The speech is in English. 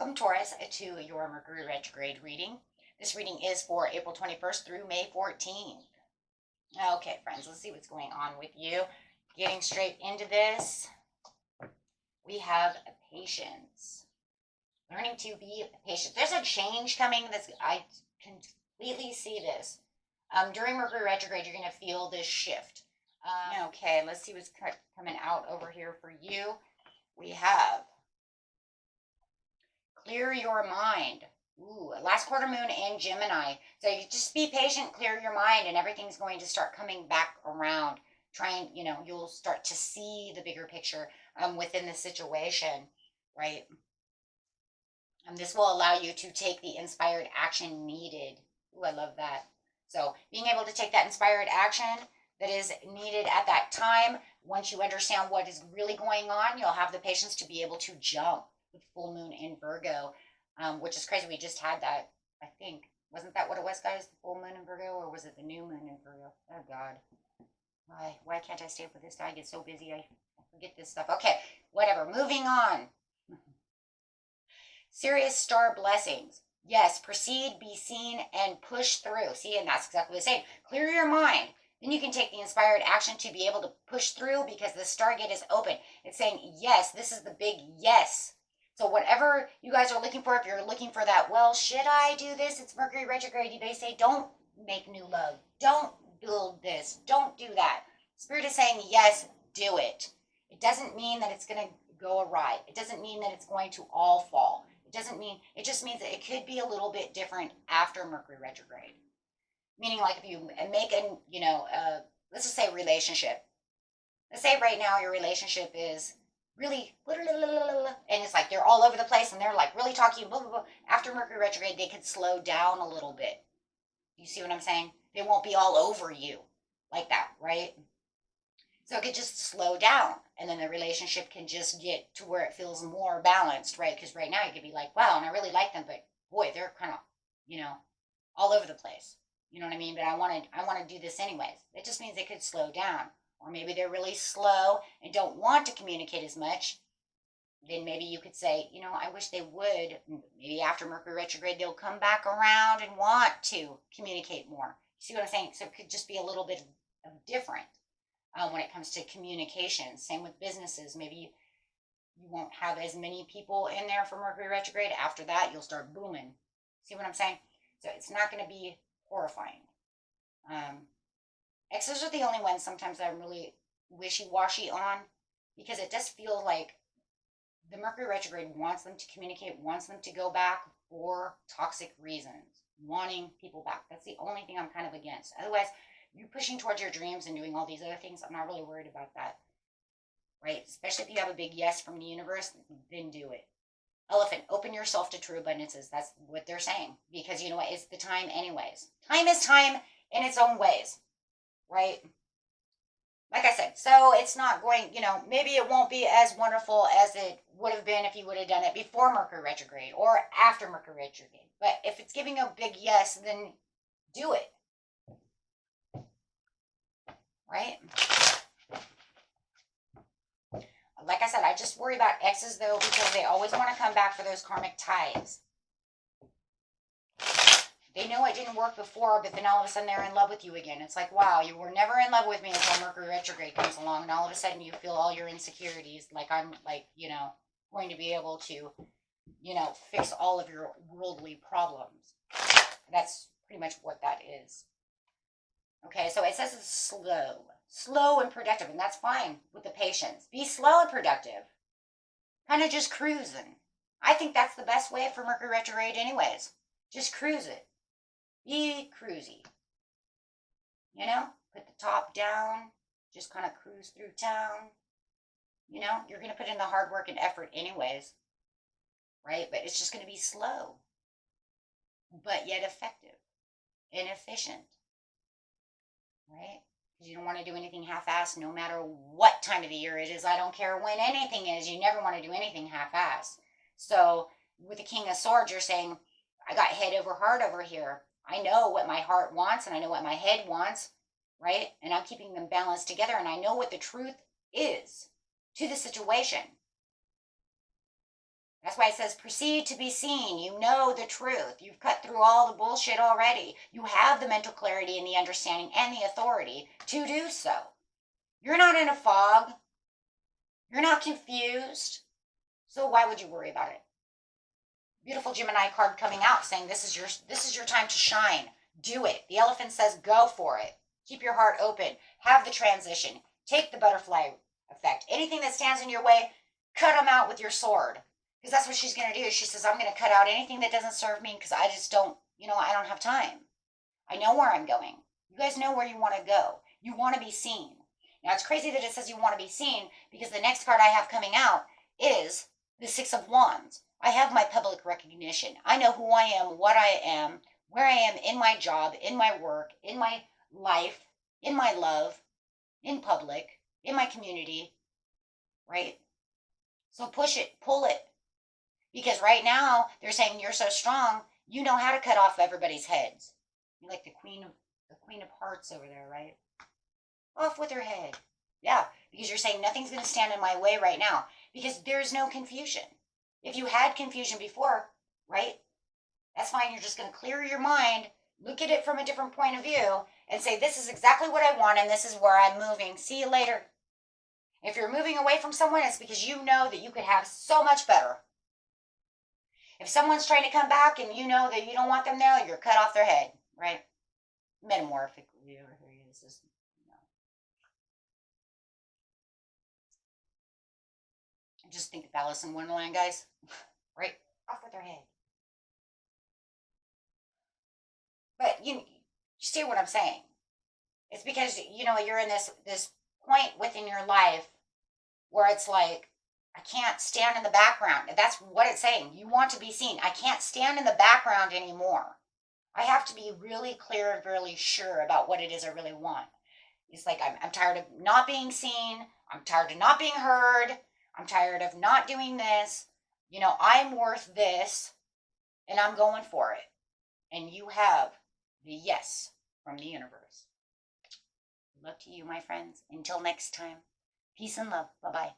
Welcome, Taurus, to your Mercury retrograde reading. This reading is for April 21st through May 14th. Okay, friends, let's see what's going on with you. Getting straight into this, we have patience. Learning to be patient. There's a change coming. I completely see this. During Mercury retrograde, you're going to feel this shift. Okay, let's see what's coming out over here for you. We have clear your mind. Ooh, last quarter moon in Gemini. So you just be patient, clear your mind, and everything's going to start coming back around. You'll start to see the bigger picture within the situation, right? And this will allow you to take the inspired action needed. Ooh, I love that. So being able to take that inspired action that is needed at that time, once you understand what is really going on, you'll have the patience to be able to jump with full moon in Virgo, which is crazy. We just had that, I think. Wasn't that what it was, guys? The full moon in Virgo, or was it the new moon in Virgo? Oh, God. Why can't I stay up with this guy? I get so busy, I forget this stuff. Okay, whatever. Moving on. Serious star blessings. Yes, proceed, be seen, and push through. See, and that's exactly the same. Clear your mind. Then you can take the inspired action to be able to push through because the stargate is open. It's saying, yes, this is the big yes. So whatever you guys are looking for, if you're looking for that, well, should I do this? It's Mercury retrograde. They say, don't make new love. Don't build this. Don't do that. Spirit is saying, yes, do it. It doesn't mean that it's going to go awry. It doesn't mean that it's going to all fall. It just means that it could be a little bit different after Mercury retrograde. Meaning, like, if you make let's just say relationship. Let's say right now your relationship is really, and it's like they're all over the place and they're like really talking, blah, blah, blah. After Mercury retrograde, they could slow down a little bit. You see what I'm saying? They won't be all over you like that, right? So it could just slow down, and then the relationship can just get to where it feels more balanced, right? Because right now you could be like, wow, and I really like them, but boy, they're kind of, all over the place. You know what I mean? But I want to do this anyways. It just means they could slow down. Or maybe they're really slow and don't want to communicate as much. Then maybe you could say, I wish they would. Maybe after Mercury retrograde, they'll come back around and want to communicate more. See what I'm saying? So it could just be a little bit of different when it comes to communication. Same with businesses. Maybe you won't have as many people in there for Mercury retrograde. After that, you'll start booming. See what I'm saying? So it's not going to be horrifying. Exes are the only ones sometimes I'm really wishy-washy on, because it just feels like the Mercury retrograde wants them to communicate, wants them to go back for toxic reasons, wanting people back. That's the only thing I'm kind of against. Otherwise, you're pushing towards your dreams and doing all these other things. I'm not really worried about that, right? Especially if you have a big yes from the universe, then do it. Elephant, open yourself to true abundances. That's what they're saying. Because you know what? It's the time anyways. Time is time in its own ways, right? Like I said, so it's not going, maybe it won't be as wonderful as it would have been if you would have done it before Mercury retrograde or after Mercury retrograde. But if it's giving a big yes, then do it. Right? Like I said, I just worry about exes, though, because they always want to come back for those karmic ties. They know it didn't work before, but then all of a sudden they're in love with you again. It's like, wow, you were never in love with me until Mercury retrograde comes along, and all of a sudden you feel all your insecurities, like I'm, going to be able to, fix all of your worldly problems. That's pretty much what that is. Okay, so it says it's slow and productive, and that's fine with the patience. Be slow and productive. Kind of just cruising. I think that's the best way for Mercury retrograde anyways. Just cruise it. Be cruisy. Put the top down. Just kind of cruise through town. You're going to put in the hard work and effort anyways. Right? But it's just going to be slow. But yet effective and efficient. Right? Because you don't want to do anything half-assed no matter what time of the year it is. I don't care when anything is. You never want to do anything half-assed. So with the King of Swords, you're saying, I got head over heart over here. I know what my heart wants and I know what my head wants, right? And I'm keeping them balanced together, and I know what the truth is to the situation. That's That's why it says proceed to be seen. You know the truth. You've cut through all the bullshit already. You have the mental clarity and the understanding and the authority to do so. You're not in a fog. You're not confused. So why would you worry about it? Beautiful Gemini card coming out saying this is your time to shine. Do it. The elephant says go for it. Keep your heart open. Have the transition. Take the butterfly effect. Anything that stands in your way, cut them out with your sword. Because that's what she's going to do. She says, I'm going to cut out anything that doesn't serve me because I just don't, I don't have time. I know where I'm going. You guys know where you want to go. You want to be seen. Now, it's crazy that it says you want to be seen because the next card I have coming out is the Six of Wands. I have my public recognition. I know who I am, what I am, where I am in my job, in my work, in my life, in my love, in public, in my community, right? So push it, pull it. Because right now, they're saying you're so strong, you know how to cut off everybody's heads. You're like the queen of hearts over there, right? Off with her head. Yeah, because you're saying nothing's going to stand in my way right now. Because there's no confusion. If you had confusion before, right? That's fine. You're just going to clear your mind, look at it from a different point of view, and say, this is exactly what I want, and this is where I'm moving. See you later. If you're moving away from someone, it's because you know that you could have so much better. If someone's trying to come back and you know that you don't want them there, you're cut off their head, right? Metamorphically, or this is, Just think of Alice in Wonderland, guys. Right? Off with their head. But you see what I'm saying? It's because, you're in this point within your life where it's like, I can't stand in the background. That's what it's saying. You want to be seen. I can't stand in the background anymore. I have to be really clear and really sure about what it is I really want. It's like, I'm tired of not being seen. I'm tired of not being heard. I'm tired of not doing this. I'm worth this, and I'm going for it. And you have the yes from the universe. Love to you, my friends. Until next time, peace and love. Bye-bye.